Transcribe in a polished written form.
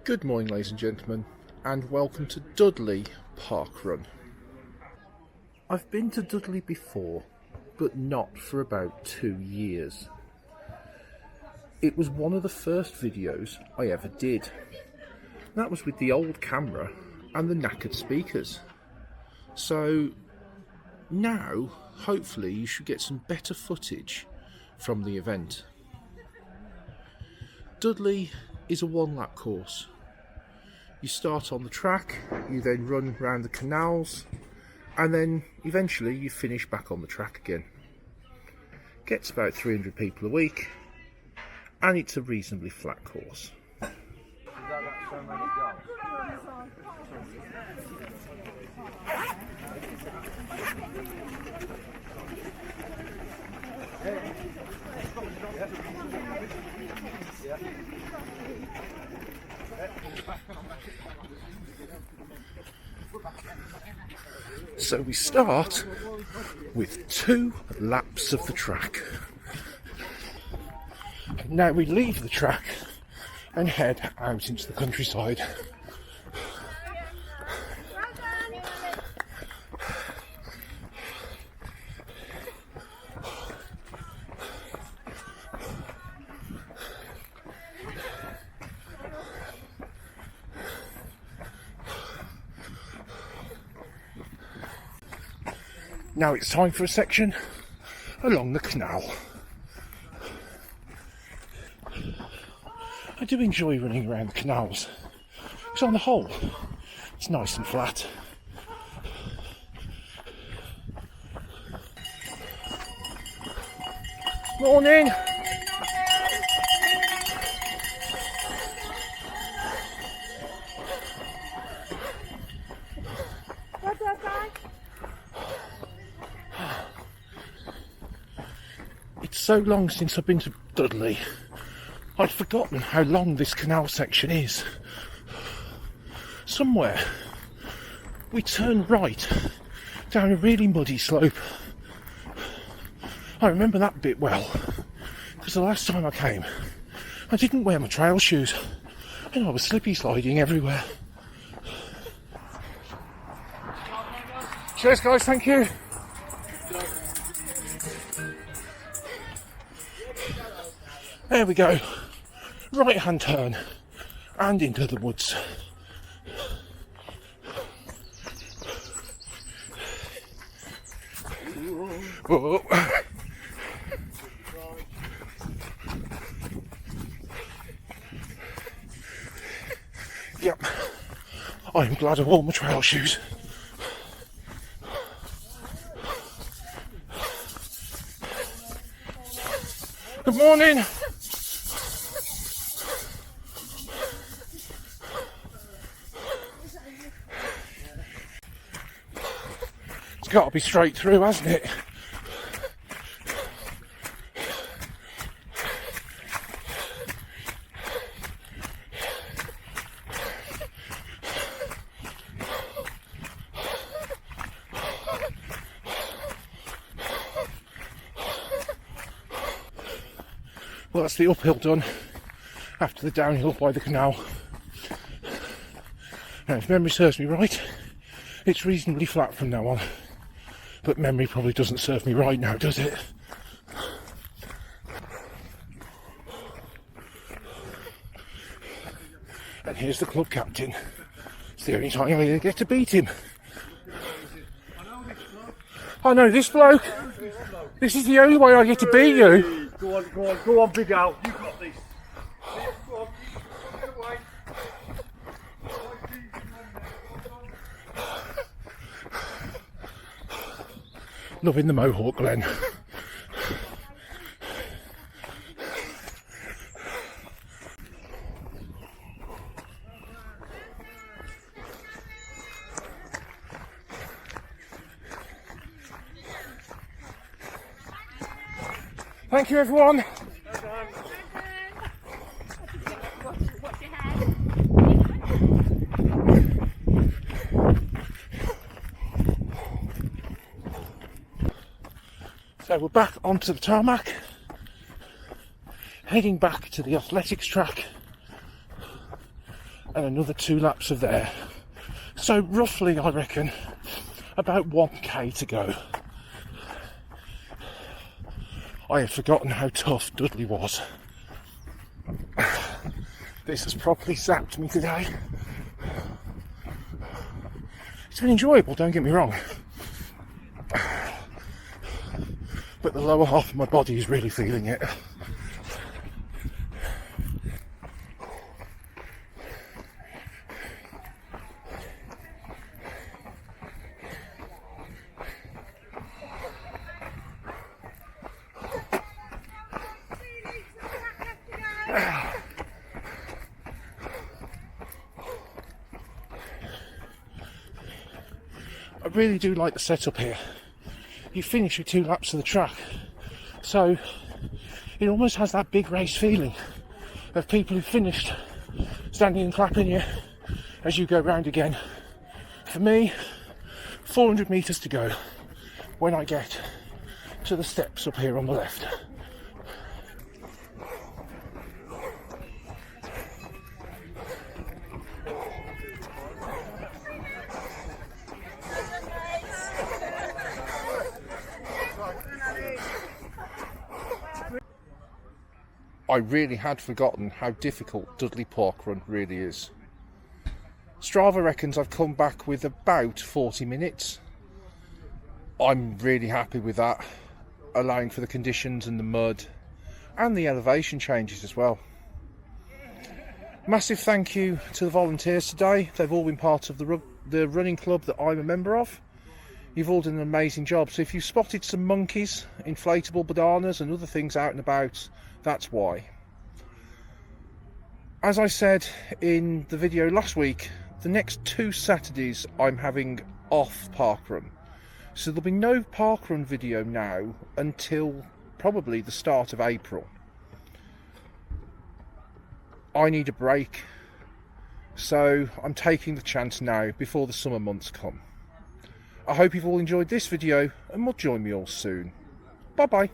Good morning, ladies and gentlemen, and welcome to Dudley Parkrun. I've been to Dudley before, but not for about 2 years. It was one of the first videos I ever did. That was with the old camera and the knackered speakers. So now, hopefully, you should get some better footage from the event. Dudley is a one-lap course. You start on the track, you then run round the canals, and then eventually you finish back on the track again. Gets about 300 people a week, and it's a reasonably flat course. So we start with 2 laps of the track. Now we leave the track and head out into the countryside. Now it's time for a section along the canal. I do enjoy running around the canals, because on the whole, it's nice and flat. Morning! It's so long since I've been to Dudley. I'd forgotten how long this canal section is. Somewhere we turn right down a really muddy slope. I remember that bit well, because the last time I came I didn't wear my trail shoes and I was slippy sliding everywhere. Cheers guys, thank you. There we go. Right hand turn and into the woods. Whoa. Yep, I'm glad I wore my trail shoes. Good morning. It's got to be straight through, hasn't it? Well, that's the uphill done after the downhill by the canal. Now, if memory serves me right, it's reasonably flat from now on. But memory probably doesn't serve me right now, does it? And here's the club captain. It's the only time I get to beat him. I know this bloke. This is the only way I get to beat you. Go on, Big Al. You got this. Go on. Get away. Loving the Mohawk Glen. Thank you, everyone. So we're back onto the tarmac, heading back to the athletics track. and another 2 laps of there. So roughly, I reckon, about 1k to go. I had forgotten how tough Dudley was. This has properly sapped me today. It's been enjoyable, don't get me wrong. But the lower half of my body is really feeling it. I really do like the setup here. You finish with 2 laps of the track, so it almost has that big race feeling of people who finished standing and clapping you as you go round again. For me, 400 metres to go when I get to the steps up here on the left. I really had forgotten how difficult Dudley Parkrun really is. Strava reckons I've come back with about 40 minutes. I'm really happy with that, allowing for the conditions and the mud and the elevation changes as well. Massive thank you to the volunteers today. They've all been part of the running club that I'm a member of. You've all done an amazing job. So if you've spotted some monkeys, inflatable bananas and other things out and about, that's why. As I said in the video last week, the next 2 Saturdays I'm having off parkrun. So there'll be no parkrun video now until probably the start of April. I need a break, so I'm taking the chance now before the summer months come. I hope you've all enjoyed this video and will join me all soon. Bye bye.